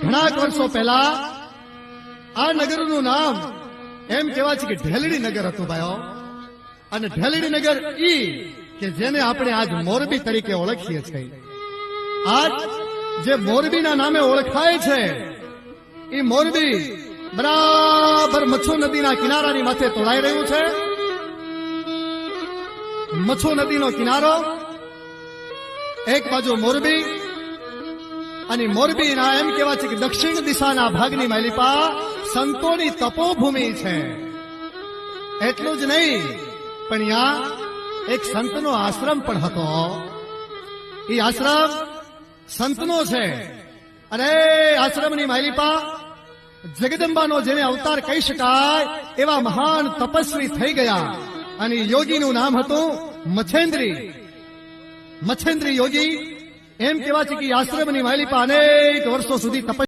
ઘણા વર્ષો પહેલા આ નગરનું નામ એમ કહેવાય છે કે ઢેલડી નગર હતું ભાઈઓ. અને ઢેલડી નગર ઈ કે જેને આપણે આજ મોરબી તરીકે ઓળખીએ છીએ. આજ જે મોરબીના નામે ઓળખાય છે એ મોરબી બરાબર મચ્છુ નદીના કિનારાની માથે તોડાઈ રહ્યું છે. મચ્છુ નદીનો કિનારો એક બાજુ મોરબી અને મોરબીના એમ કહેવાય છે કે દક્ષિણ દિશાના ભાગની માલિપા સંતોની તપોભૂમિ છે. એટલું જ નહીં પણ ત્યાં એક સંતનો આશ્રમ પણ હતો. એ આશ્રમ સંતનો છે. અરે આશ્રમની માલિપા જગદંબાનો જેને અવતાર કહી શકાય એવા મહાન તપસ્વી થઈ ગયા. અને યોગીનું નામ હતું મચ્છેન્દ્રી. મચ્છેન્દ્રી યોગી એમ કહેવાય છે કે આશ્રમની માલિપા અનેક વર્ષો સુધી તપસ્યા